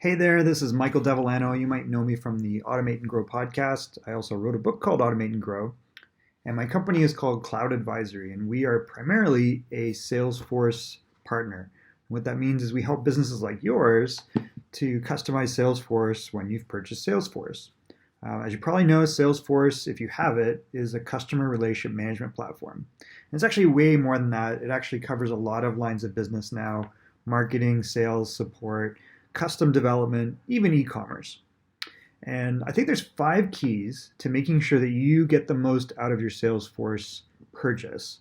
Hey there, this is Michael Devillano. You might know me from the Automate and Grow podcast. I also wrote a book called Automate and Grow, and my company is called Cloud Advisory, and we are primarily a Salesforce partner. What that means is we help businesses like yours to customize Salesforce when you've purchased Salesforce. As you probably know, Salesforce, if you have it, is a customer relationship management platform. And it's actually way more than that. It actually covers a lot of lines of business now: marketing, sales, support, custom development, even e-commerce. And I think there's 5 keys to making sure that you get the most out of your Salesforce purchase.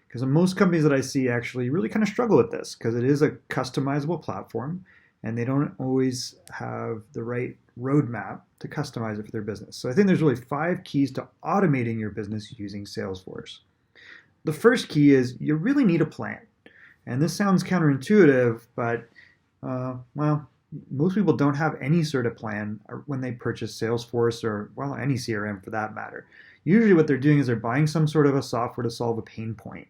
Because most companies that I see actually really kind of struggle with this because it is a customizable platform and they don't always have the right roadmap to customize it for their business. So I think there's really 5 keys to automating your business using Salesforce. The first key is you really need a plan. And this sounds counterintuitive, but most people don't have any sort of plan when they purchase Salesforce or, well, any CRM for that matter. Usually what they're doing is they're buying some sort of a software to solve a pain point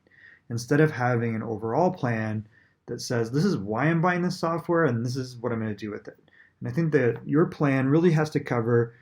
instead of having an overall plan that says, this is why I'm buying this software and this is what I'm going to do with it. And I think that your plan really has to cover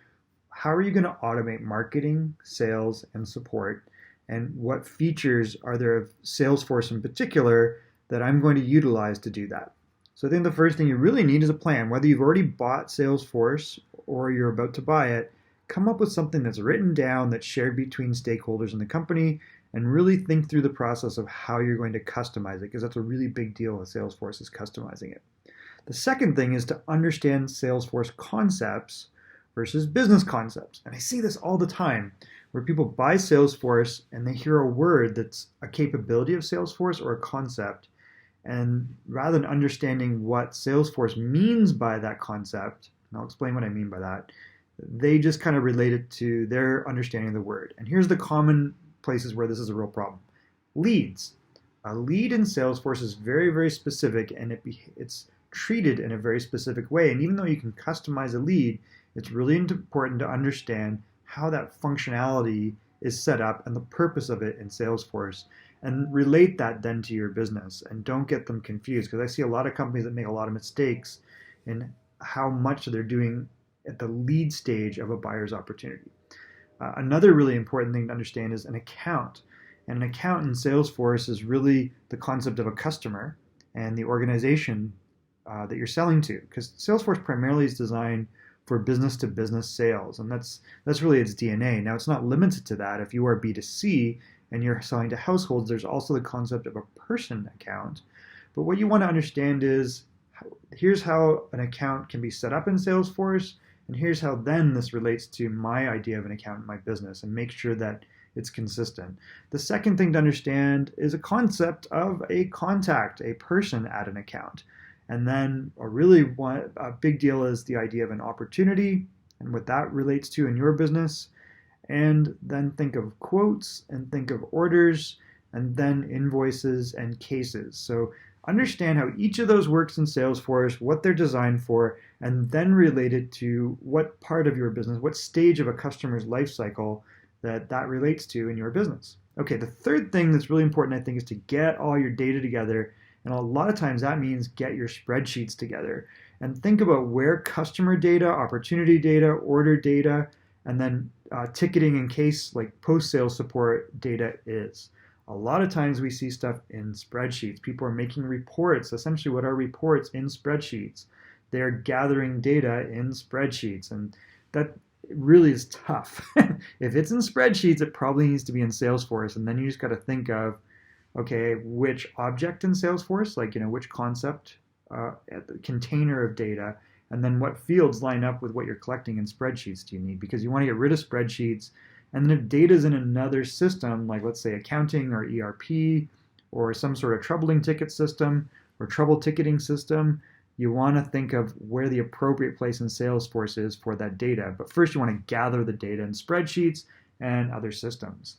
how are you going to automate marketing, sales, and support, and what features are there of Salesforce in particular that I'm going to utilize to do that. So I think the first thing you really need is a plan. Whether you've already bought Salesforce or you're about to buy it, come up with something that's written down, that's shared between stakeholders in the company, and really think through the process of how you're going to customize it, because that's a really big deal with Salesforce, is customizing it. The second thing is to understand Salesforce concepts versus business concepts. And I see this all the time, where people buy Salesforce and they hear a word that's a capability of Salesforce or a concept, and rather than understanding what Salesforce means by that concept, and I'll explain what I mean by that, they just kind of relate it to their understanding of the word. And here's the common places where this is a real problem. Leads. A lead in Salesforce is very, very specific, and it's treated in a very specific way. And even though you can customize a lead, it's really important to understand how that functionality is set up and the purpose of it in Salesforce, and relate that then to your business, and don't get them confused, because I see a lot of companies that make a lot of mistakes in how much they're doing at the lead stage of a buyer's opportunity. Another really important thing to understand is an account. And an account in Salesforce is really the concept of a customer and the organization that you're selling to, because Salesforce primarily is designed for business-to-business sales, and that's really its DNA. Now, it's not limited to that. If you are B2C and you're selling to households, there's also the concept of a person account. But what you want to understand is, here's how an account can be set up in Salesforce, and here's how then this relates to my idea of an account in my business, and make sure that it's consistent. The second thing to understand is a concept of a contact, a person at an account. And then a big deal is the idea of an opportunity and what that relates to in your business. And then think of quotes and think of orders and then invoices and cases. So understand how each of those works in Salesforce, what they're designed for, and then relate it to what part of your business, what stage of a customer's life cycle that relates to in your business. Okay, the third thing that's really important, I think, is to get all your data together. And a lot of times that means get your spreadsheets together and think about where customer data, opportunity data, order data, and then ticketing and case, like post-sales support data is. A lot of times we see stuff in spreadsheets. People are making reports. Essentially, what are reports in spreadsheets? They're gathering data in spreadsheets, and that really is tough. If it's in spreadsheets, it probably needs to be in Salesforce, and then you just got to think of, okay, which object in Salesforce, like, which concept, container of data, and then what fields line up with what you're collecting in spreadsheets do you need, because you want to get rid of spreadsheets. And then if data is in another system, like let's say accounting or ERP or some sort of troubling ticket system or trouble ticketing system, you want to think of where the appropriate place in Salesforce is for that data. But first you want to gather the data in spreadsheets and other systems.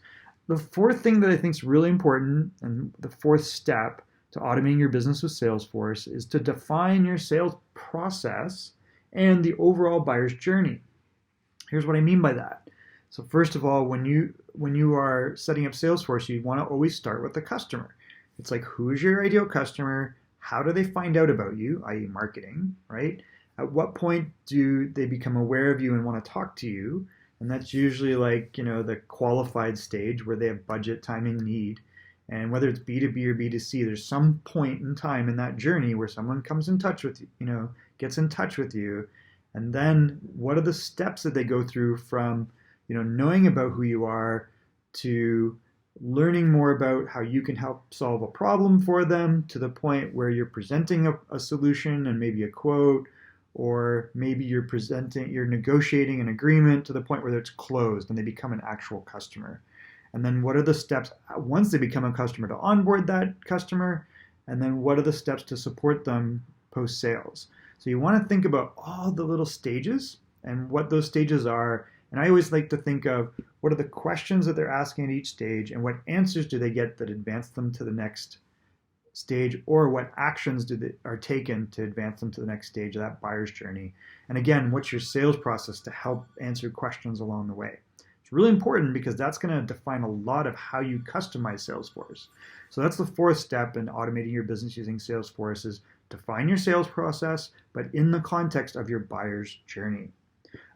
The fourth thing that I think is really important, and the fourth step to automating your business with Salesforce, is to define your sales process and the overall buyer's journey. Here's what I mean by that. So first of all, when you are setting up Salesforce, you want to always start with the customer. It's like, who's your ideal customer? How do they find out about you, i.e. marketing, right? At what point do they become aware of you and want to talk to you? And that's usually like, the qualified stage where they have budget, timing, need. And whether it's B2B or B2C, there's some point in time in that journey where someone comes in touch with you, gets in touch with you. And then what are the steps that they go through from, knowing about who you are to learning more about how you can help solve a problem for them to the point where you're presenting a solution and maybe a quote, or maybe you're negotiating an agreement to the point where it's closed and they become an actual customer. And then what are the steps once they become a customer to onboard that customer? And then what are the steps to support them post sales? So you want to think about all the little stages and what those stages are. And I always like to think of what are the questions that they're asking at each stage and what answers do they get that advance them to the next stage, or what actions are taken to advance them to the next stage of that buyer's journey. And again, what's your sales process to help answer questions along the way? It's really important because that's going to define a lot of how you customize Salesforce. So that's the fourth step in automating your business using Salesforce, is define your sales process, but in the context of your buyer's journey.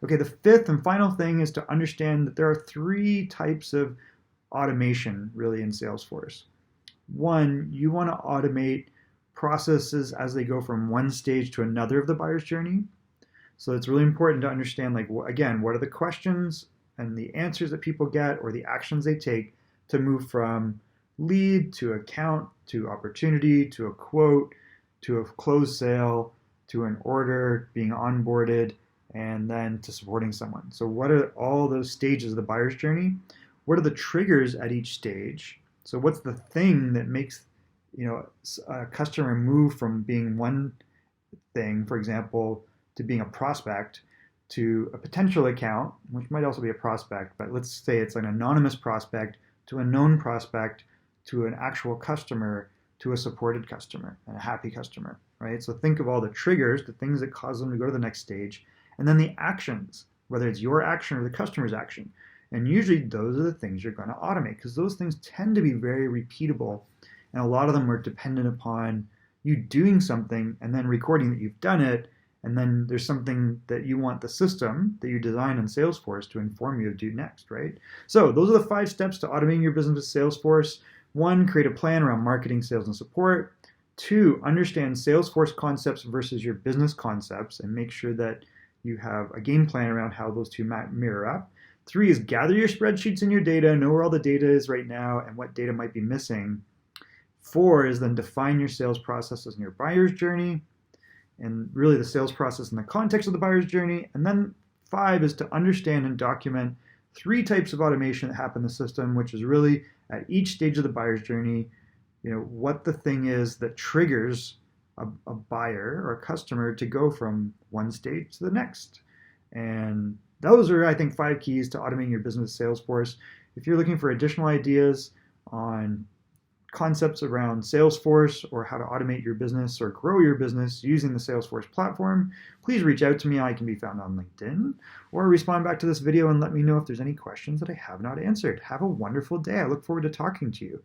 Okay, the fifth and final thing is to understand that there are three types of automation really in Salesforce. One, you want to automate processes as they go from one stage to another of the buyer's journey. So it's really important to understand, again, what are the questions and the answers that people get, or the actions they take to move from lead to account to opportunity to a quote to a closed sale to an order being onboarded and then to supporting someone. So what are all those stages of the buyer's journey? What are the triggers at each stage? So what's the thing that makes a customer move from being one thing, for example, to being a prospect, to a potential account, which might also be a prospect, but let's say it's an anonymous prospect, to a known prospect, to an actual customer, to a supported customer and a happy customer, right? So think of all the triggers, the things that cause them to go to the next stage, and then the actions, whether it's your action or the customer's action. And usually those are the things you're going to automate, because those things tend to be very repeatable, and a lot of them are dependent upon you doing something and then recording that you've done it, and then there's something that you want the system that you design in Salesforce to inform you to do next, right? So those are the 5 steps to automating your business with Salesforce. 1, create a plan around marketing, sales, and support. 2, understand Salesforce concepts versus your business concepts and make sure that you have a game plan around how those two mirror up. 3 is gather your spreadsheets and your data, know where all the data is right now and what data might be missing. 4 is then define your sales processes and your buyer's journey, and really the sales process in the context of the buyer's journey. And then 5 is to understand and document 3 types of automation that happen in the system, which is really at each stage of the buyer's journey, what the thing is that triggers a buyer or a customer to go from one stage to the next. And those are, I think, 5 keys to automating your business with Salesforce. If you're looking for additional ideas on concepts around Salesforce or how to automate your business or grow your business using the Salesforce platform, please reach out to me. I can be found on LinkedIn, or respond back to this video and let me know if there's any questions that I have not answered. Have a wonderful day. I look forward to talking to you.